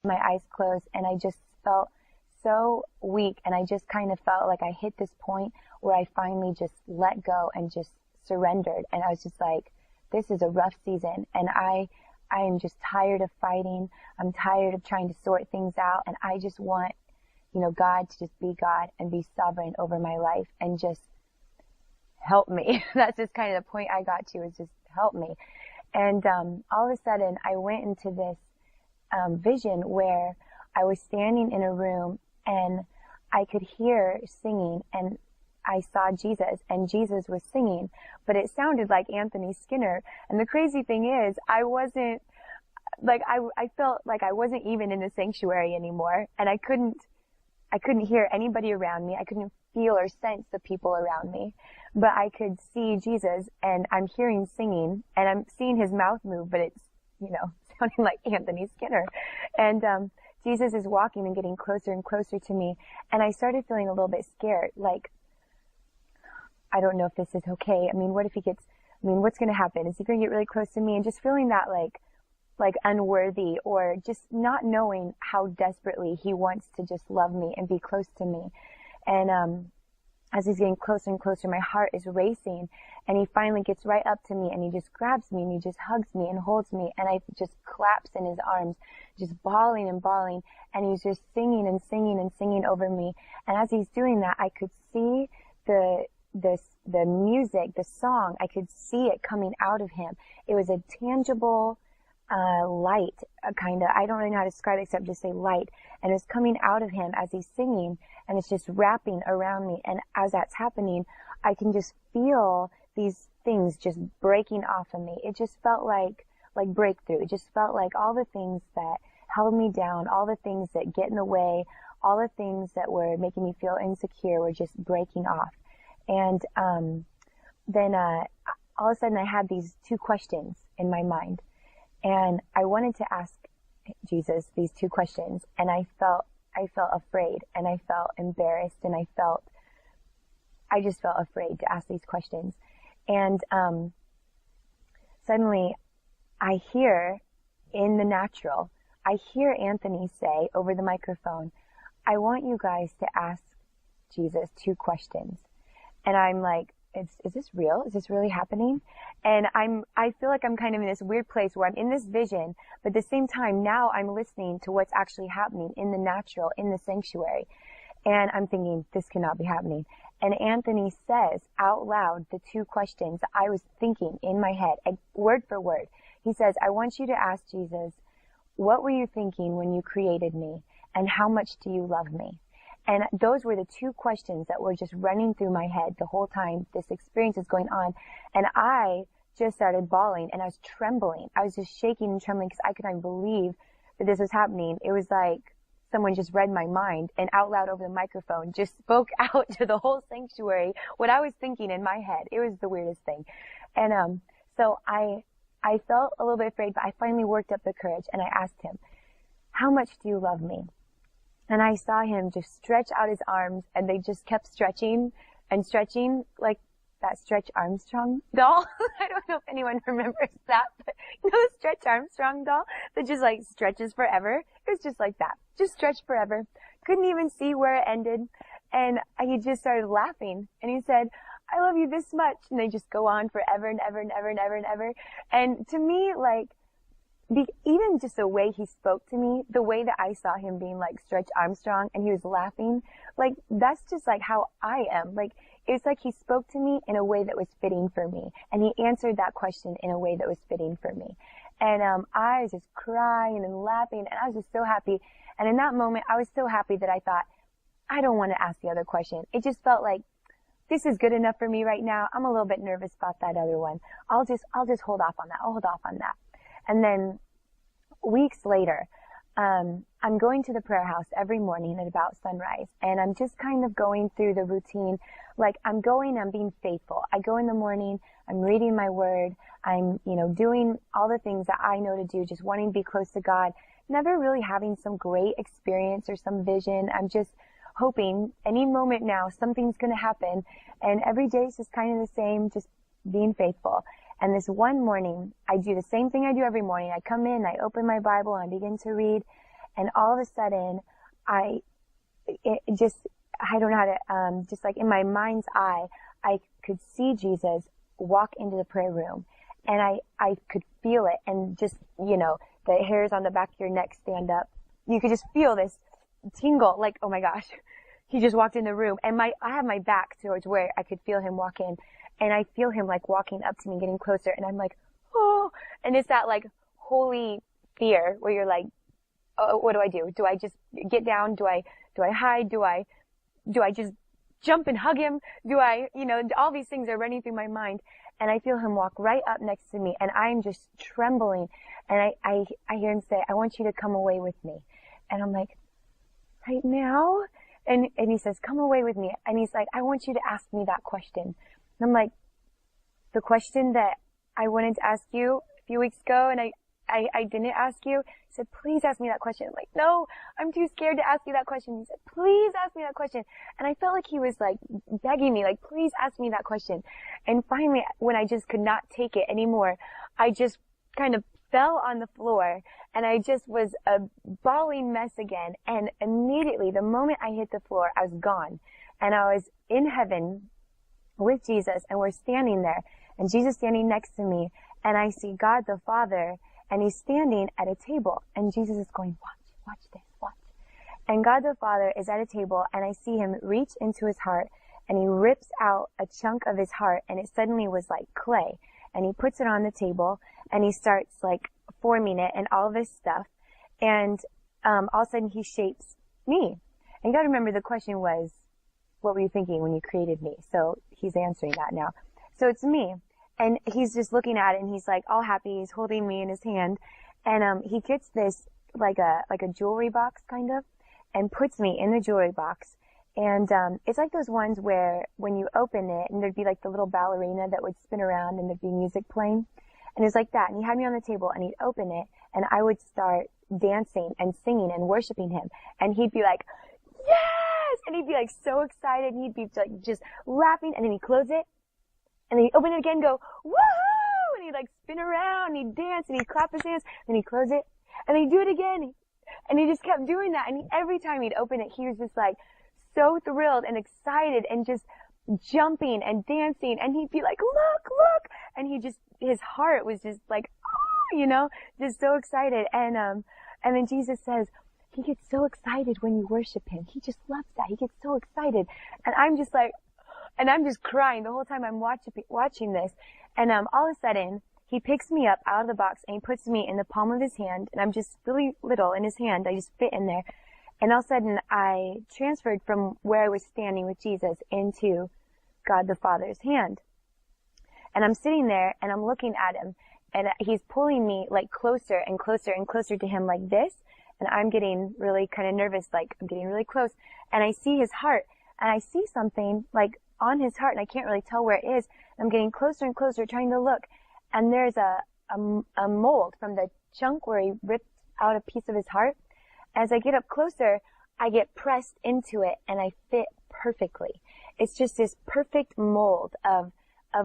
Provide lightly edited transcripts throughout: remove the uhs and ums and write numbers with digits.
my eyes closed, and I just felt so weak, and I just kind of felt like I hit this point where I finally just let go and just surrendered. And I was just like, this is a rough season, and I am just tired of fighting. I'm tired of trying to sort things out, and I just want, God to just be God and be sovereign over my life and just help me. That's just kind of the point I got to, is just help me. And all of a sudden, I went into this vision where I was standing in a room and I could hear singing, and I saw Jesus, and Jesus was singing, but it sounded like Anthony Skinner. And the crazy thing is, I wasn't, like, I felt like I wasn't even in the sanctuary anymore, and I couldn't hear anybody around me. I couldn't feel or sense the people around me, but I could see Jesus, and I'm hearing singing, and I'm seeing his mouth move, but it's, sounding like Anthony Skinner. And Jesus is walking and getting closer and closer to me, and I started feeling a little bit scared, like, I don't know if this is okay. I mean, what if what's going to happen? Is he going to get really close to me? And just feeling that like unworthy, or just not knowing how desperately he wants to just love me and be close to me. And as he's getting closer and closer, my heart is racing, and he finally gets right up to me, and he just grabs me, and he just hugs me and holds me, and I just collapse in his arms, just bawling and bawling, and he's just singing and singing and singing over me. And as he's doing that, I could see the music, the song, I could see it coming out of him. It was a tangible light, kind of, I don't know how to describe it except just say light, and it's coming out of him as he's singing, and it's just wrapping around me. And as that's happening, I can just feel these things just breaking off of me. It just felt like breakthrough. It just felt like all the things that held me down, all the things that get in the way, all the things that were making me feel insecure were just breaking off. And then all of a sudden I had these two questions in my mind, and I wanted to ask Jesus these two questions, and I felt afraid, and I felt embarrassed, and I just felt afraid to ask these questions. And suddenly I hear in the natural, I hear Anthony say over the microphone, I want you guys to ask Jesus two questions. And I'm like, is this real? Is this really happening? And I feel like I'm kind of in this weird place where I'm in this vision, but at the same time, now I'm listening to what's actually happening in the natural, in the sanctuary. And I'm thinking, this cannot be happening. And Anthony says out loud the two questions I was thinking in my head, and word for word. He says, I want you to ask Jesus, what were you thinking when you created me? And how much do you love me? And those were the two questions that were just running through my head the whole time this experience is going on. And I just started bawling, and I was trembling. I was just shaking and trembling because I couldn't believe that this was happening. It was like someone just read my mind and out loud over the microphone just spoke out to the whole sanctuary what I was thinking in my head. It was the weirdest thing. And so I felt a little bit afraid, but I finally worked up the courage, and I asked him, how much do you love me? And I saw him just stretch out his arms, and they just kept stretching and stretching, like that Stretch Armstrong doll. I don't know if anyone remembers that, but the Stretch Armstrong doll that just like stretches forever. It was just like that. Just stretched forever. Couldn't even see where it ended. And he just started laughing, and he said, I love you this much. And they just go on forever and ever and ever and ever and ever. And to me, like, even just the way he spoke to me, the way that I saw him being like Stretch Armstrong, and he was laughing, like, that's just like how I am. Like, it's like he spoke to me in a way that was fitting for me, and he answered that question in a way that was fitting for me. And I was just crying and laughing, and I was just so happy. And in that moment, I was so happy that I thought, I don't want to ask the other question. It just felt like, this is good enough for me right now. I'm a little bit nervous about that other one. I'll just hold off on that. I'll hold off on that. And then weeks later, I'm going to the prayer house every morning at about sunrise, and I'm just kind of going through the routine. Like, I'm being faithful. I go in the morning, I'm reading my word, I'm, doing all the things that I know to do, just wanting to be close to God, never really having some great experience or some vision. I'm just hoping any moment now something's going to happen, and every day is just kind of the same, just being faithful. And this one morning, I do the same thing I do every morning. I come in, I open my Bible, and I begin to read. And all of a sudden, I don't know how to, just like in my mind's eye, I could see Jesus walk into the prayer room, and I could feel it, and just, the hairs on the back of your neck stand up. You could just feel this tingle, like, oh my gosh, he just walked in the room. And I have my back towards where I could feel him walk in, and I feel him like walking up to me, getting closer, and I'm like, oh, and it's that like holy fear where you're like, oh, what do I do? Do I just get down? Do I hide? Do I just jump and hug him? Do I, all these things are running through my mind, and I feel him walk right up next to me, and I'm just trembling, and I hear him say, I want you to come away with me. And I'm like, right now? And he says, come away with me. And he's like, I want you to ask me that question. And I'm like, the question that I wanted to ask you a few weeks ago, and I didn't ask you. He said, please ask me that question. I'm like, no, I'm too scared to ask you that question. He said, please ask me that question. And I felt like he was like begging me, like, please ask me that question. And finally, when I just could not take it anymore, I just kind of fell on the floor, and I just was a bawling mess again. And immediately, the moment I hit the floor, I was gone. And I was in heaven with Jesus, and we're standing there, and Jesus standing next to me, and I see God the Father, and he's standing at a table, and Jesus is going, watch this, watch. And God the Father is at a table, and I see him reach into his heart, and he rips out a chunk of his heart, and it suddenly was like clay. And he puts it on the table, and he starts like forming it and all this stuff. And all of a sudden he shapes me. And you gotta remember, the question was, what were you thinking when you created me? So he's answering that now. So it's me. And he's just looking at it, and he's like all happy. He's holding me in his hand. And he gets this like a jewelry box kind of, and puts me in the jewelry box. And it's like those ones where when you open it, and there'd be like the little ballerina that would spin around, and there'd be music playing. And it's like that. And he had me on the table, and he'd open it, and I would start dancing and singing and worshiping him. And he'd be like, yes! And he'd be like so excited, and he'd be like just laughing, and then he'd close it, and then he'd open it again and go, woohoo! And he'd like spin around, and he'd dance, and he'd clap his hands, and he'd close it, and then he'd do it again. And he just kept doing that. And every time he'd open it, he was just like so thrilled and excited and just jumping and dancing. And he'd be like, look! And his heart was just like, oh, just so excited. And then Jesus says, he gets so excited when you worship him. He just loves that. He gets so excited. And I'm just like, and I'm just crying the whole time I'm watching this. And all of a sudden, he picks me up out of the box, and he puts me in the palm of his hand, and I'm just really little in his hand. I just fit in there. And all of a sudden, I transferred from where I was standing with Jesus into God the Father's hand. And I'm sitting there, and I'm looking at him, and he's pulling me like closer and closer and closer to him like this. And I'm getting really kind of nervous, like I'm getting really close. And I see his heart, and I see something like on his heart, and I can't really tell where it is. I'm getting closer and closer, trying to look. And there's a mold from the chunk where he ripped out a piece of his heart. As I get up closer, I get pressed into it, and I fit perfectly. It's just this perfect mold of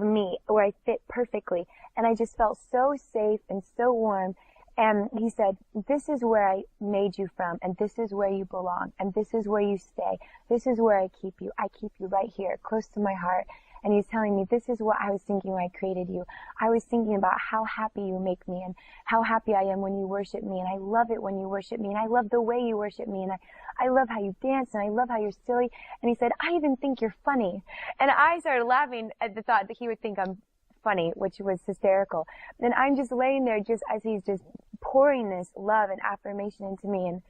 me where I fit perfectly. And I just felt so safe and so warm. And he said, this is where I made you from, and this is where you belong, and this is where you stay. This is where I keep you. I keep you right here, close to my heart. And he's telling me, this is what I was thinking when I created you. I was thinking about how happy you make me, and how happy I am when you worship me, and I love it when you worship me, and I love the way you worship me, and I love how you dance, and I love how you're silly. And he said, I even think you're funny. And I started laughing at the thought that he would think I'm funny, which was hysterical. And I'm just laying there just as he's just pouring this love and affirmation into me. And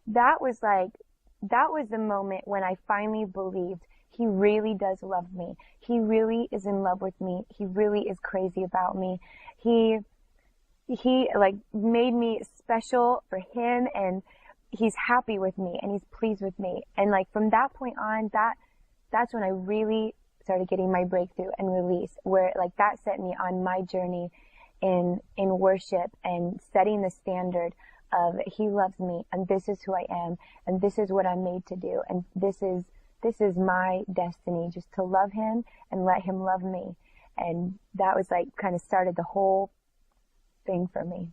that was the moment when I finally believed he really does love me. He really is in love with me. He really is crazy about me. He like made me special for him, and he's happy with me, and he's pleased with me. And like from that point on, that's when I really started getting my breakthrough and release, where like that set me on my journey in worship and setting the standard of he loves me, and this is who I am, and this is what I'm made to do, and this is my destiny, just to love him and let him love me. And that was like kind of started the whole thing for me.